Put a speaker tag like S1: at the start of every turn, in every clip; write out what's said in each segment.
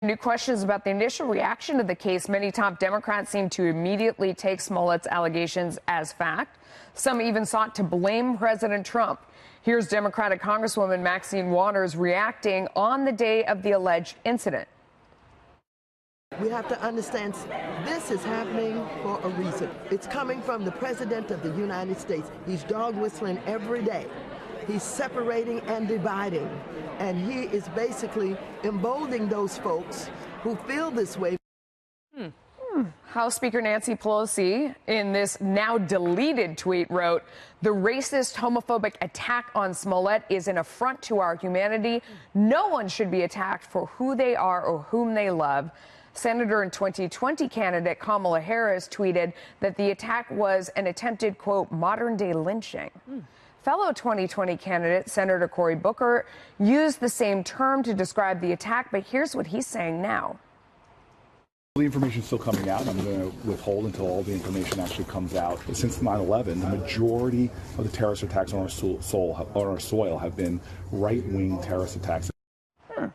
S1: New questions about the initial reaction to the case. Many top Democrats seem to immediately take Smollett's allegations as fact. Some even sought to blame President Trump. Here's Democratic Congresswoman Maxine Waters reacting on the day of the alleged incident.
S2: We have to understand this is happening for a reason. It's coming from the President of the United States. He's dog whistling every day. He's separating and dividing. And he is basically emboldening those folks who feel this way.
S1: House Speaker Nancy Pelosi, in this now deleted tweet, wrote, "The racist, homophobic attack on Smollett is an affront to our humanity. No one should be attacked for who they are or whom they love." Senator and 2020 candidate Kamala Harris tweeted that the attack was an attempted, quote, modern-day lynching. Fellow 2020 candidate Senator Cory Booker used the same term to describe the attack, but here's what he's saying now.
S3: The information is still coming out. I'm going to withhold until all the information actually comes out. Since 9/11, the majority of the terrorist attacks on our soil have been right-wing terrorist attacks.
S1: All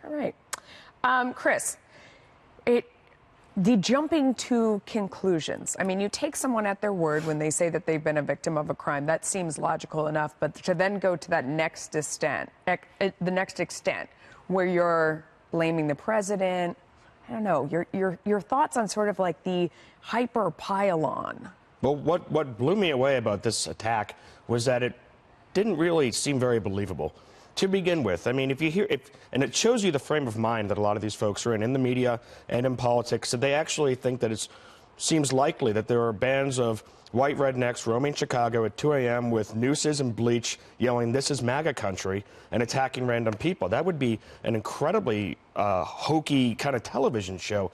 S1: right. Chris, the jumping to conclusions. I mean, you take someone at their word when they say that they've been a victim of a crime. That seems logical enough. But to then go to that next extent, where you're blaming the president, I don't know, your thoughts on sort of like the hyper pile-on.
S4: Well, what blew me away about this attack was that it didn't really seem very believable to begin with. I mean, if you hear it, and it shows you the frame of mind that a lot of these folks are in the media and in politics, that they actually think that it seems likely that there are bands of white rednecks roaming Chicago at 2 a.m. with nooses and bleach, yelling, "This is MAGA country," and attacking random people. That would be an incredibly hokey kind of television show.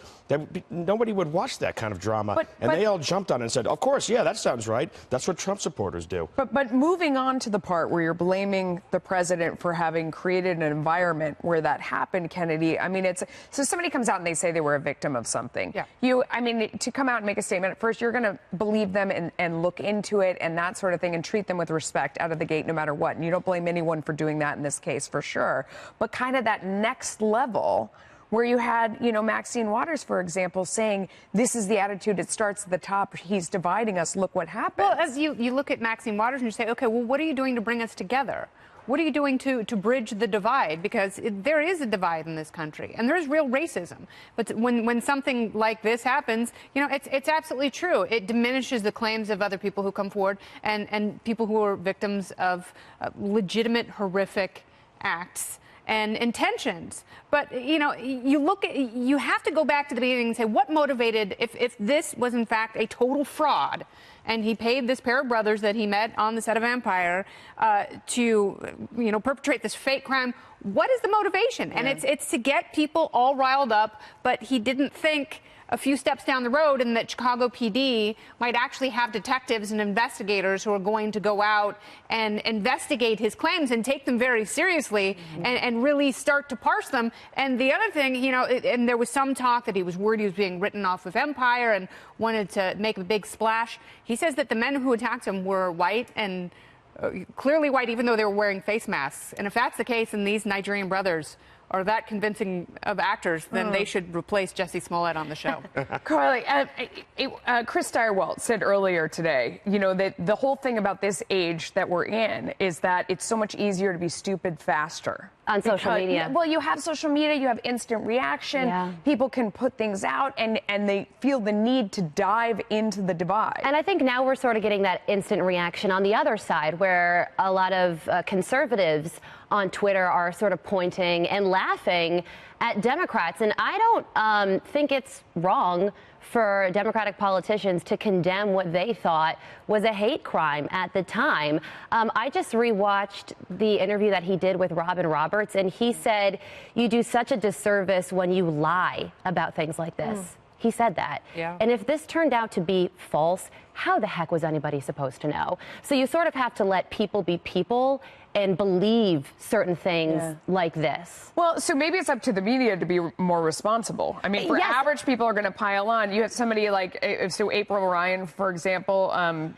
S4: Nobody would watch that kind of drama. And they all jumped on it and said, of course, yeah, that sounds right. That's what Trump supporters do.
S1: But moving on to the part where you're blaming the president for having created an environment where that happened, Kennedy, I mean, so somebody comes out and they say they were a victim of something. Yeah. I mean, to come out and make a statement, at first you're going to believe them and look into it and that sort of thing and treat them with respect out of the gate no matter what. And you don't blame anyone for doing that in this case, for sure. But kind of that next level where you had, Maxine Waters, for example, saying this is the attitude, it starts at the top, he's dividing us, look what happened.
S5: Well, as you look at Maxine Waters and you say, okay, well, what are you doing to bring us together? What are you doing to bridge the divide? Because there is a divide in this country, and there is real racism. But when something like this happens, it's absolutely true. It diminishes the claims of other people who come forward and people who are victims of legitimate, horrific acts and intentions. But, you have to go back to the beginning and say, what motivated, if this was in fact a total fraud, and he paid this pair of brothers that he met on the set of Empire to, perpetrate this fake crime, what is the motivation? Yeah. And it's to get people all riled up, but he didn't think a few steps down the road and that Chicago PD might actually have detectives and investigators who are going to go out and investigate his claims and take them very seriously and really start to parse them. And the other thing, and there was some talk that he was worried he was being written off of Empire and wanted to make a big splash. He says that the men who attacked him were white and clearly white, even though they were wearing face masks. And if that's the case, and these Nigerian brothers are that convincing of actors, then they should replace Jussie Smollett on the show.
S1: Carly, Chris Stirewalt said earlier today, that the whole thing about this age that we're in is that it's so much easier to be stupid faster.
S6: On social media.
S1: Well, you have social media, you have instant reaction. Yeah. People can put things out and they feel the need to dive into the divide.
S6: And I think now we're sort of getting that instant reaction on the other side, where a lot of conservatives on Twitter are sort of pointing and laughing at Democrats. And I don't think it's wrong for Democratic politicians to condemn what they thought was a hate crime at the time. I just rewatched the interview that he did with Robin Roberts, and he said, you do such a disservice when you lie about things like this. He said that. Yeah. And if this turned out to be false, how the heck was anybody supposed to know? So you sort of have to let people be people and believe certain things like this.
S1: Well, so maybe it's up to the media to be more responsible. I mean, for average people are going to pile on. You have somebody like, so April Ryan, for example,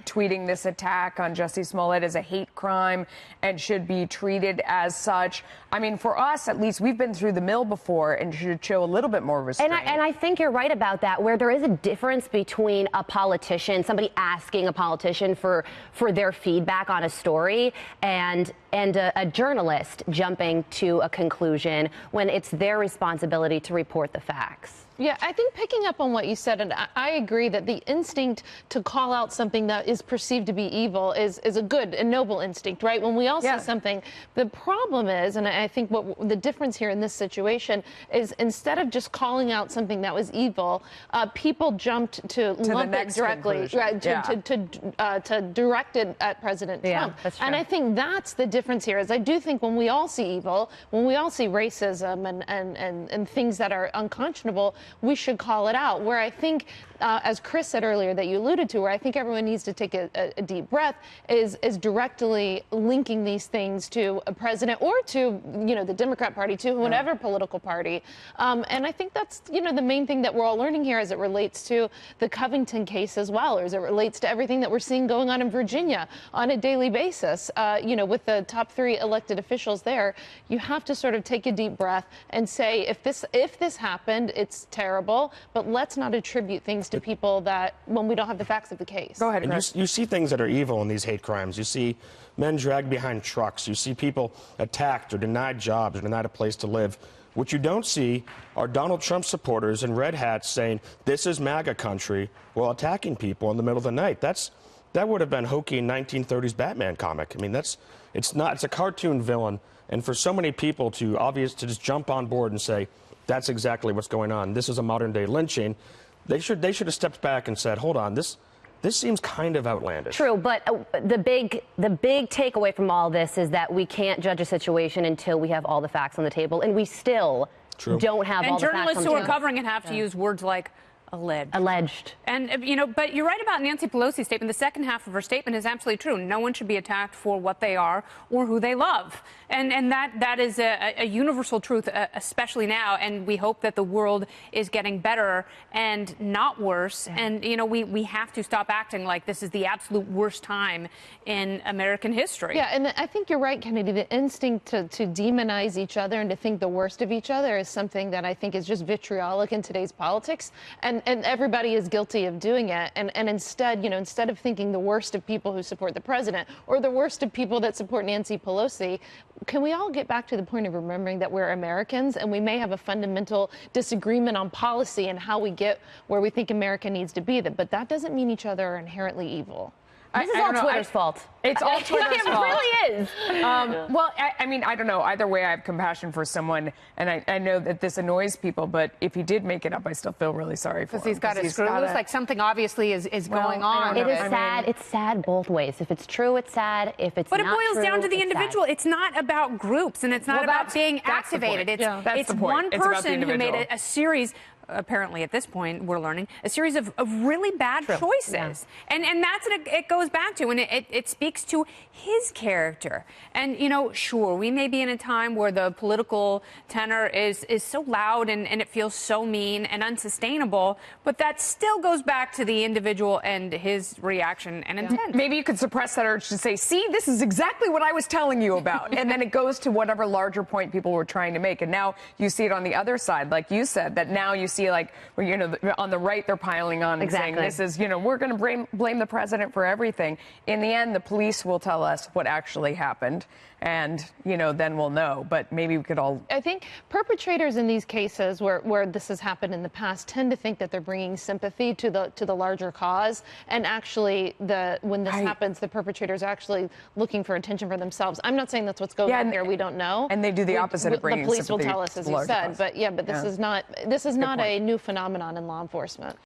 S1: tweeting this attack on Jussie Smollett as a hate crime and should be treated as such. I mean, for us, at least, we've been through the mill before and should show a little bit more restraint.
S6: And I think you're right about that, where there is a difference between a politician, somebody asking a politician for their feedback on a story, and a journalist jumping to a conclusion when it's their responsibility to report the facts.
S7: Yeah, I think picking up on what you said, and I agree that the instinct to call out something that is perceived to be evil is a good and noble instinct, right? When we all see something, the problem is, and I think what the difference here in this situation is, instead of just calling out something that was evil, people jumped to lump it directly, to direct it at President Trump.
S6: That's true.
S7: And I think that's the difference here. Is I do think when we all see evil, when we all see racism and things that are unconscionable, we should call it out. Where I think, as Chris said earlier, that you alluded to, where I think everyone needs to take a deep breath, is directly linking these things to a president or to, the Democrat Party, to whatever political party. And I think that's, the main thing that we're all learning here as it relates to the Covington case as well, or as it relates to everything that we're seeing going on in Virginia on a daily basis, with the top 3 elected officials there. You have to sort of take a deep breath and say, if this happened, it's terrible, but let's not attribute things to people that when we don't have the facts of the case.
S1: Go ahead,
S4: Chris. You see things that are evil in these hate crimes. You see men dragged behind trucks. You see people attacked or denied jobs or denied a place to live. What you don't see are Donald Trump supporters in red hats saying, this is MAGA country, while attacking people in the middle of the night. That would have been hokey 1930s Batman comic. I mean, it's a cartoon villain. And for so many people to just jump on board and say, that's exactly what's going on, this is a modern day lynching, they should have stepped back and said, hold on, this seems kind of outlandish.
S6: True, but the big takeaway from all this is that we can't judge a situation until we have all the facts on the table, and we still don't have all the facts on the table.
S5: And journalists who are covering it have to use words like alleged. And, but you're right about Nancy Pelosi's statement. The second half of her statement is absolutely true. No one should be attacked for what they are or who they love. And that is a universal truth, especially now. And we hope that the world is getting better and not worse. Yeah. And, we have to stop acting like this is the absolute worst time in American history.
S7: Yeah, and I think you're right, Kennedy. The instinct to demonize each other and to think the worst of each other is something that I think is just vitriolic in today's politics. And everybody is guilty of doing it. And instead, instead of thinking the worst of people who support the president or the worst of people that support Nancy Pelosi, can we all get back to the point of remembering that we're Americans and we may have a fundamental disagreement on policy and how we get where we think America needs to be, but that doesn't mean each other are inherently evil.
S6: This is all Twitter's fault.
S1: It's all Twitter's fault.
S6: It really is.
S1: Well, I mean, I don't know. Either way, I have compassion for someone, and I know that this annoys people, but if he did make it up, I still feel really sorry for him.
S5: Because he's got it screwed. It looks like something obviously is going on.
S6: It is sad. It's sad both ways. If it's true, it's sad. If it's not true,
S5: but it boils down to the individual.
S6: Sad.
S5: It's not about groups, and it's not about being activated. It's one person who made a series. Apparently, at this point, we're learning a series of really bad choices. Yeah. And that's what it goes back to. And it speaks to his character. And, sure, we may be in a time where the political tenor is so loud and it feels so mean and unsustainable. But that still goes back to the individual and his reaction and intent.
S1: Maybe you could suppress that urge to say, see, this is exactly what I was telling you about. And then it goes to whatever larger point people were trying to make. And now you see it on the other side, like you said, that now you see like, on the right, they're piling on and saying this is, we're going to blame the president for everything. In the end, the police will tell us what actually happened. And, then we'll know. But maybe we could all.
S7: I think perpetrators in these cases where this has happened in the past tend to think that they're bringing sympathy to the larger cause. And actually, when this happens, the perpetrators are actually looking for attention for themselves. I'm not saying that's what's going on here. We don't know.
S1: And they do the opposite of bringing sympathy.
S7: The police will tell us, as you said. But this is not a new phenomenon in law enforcement.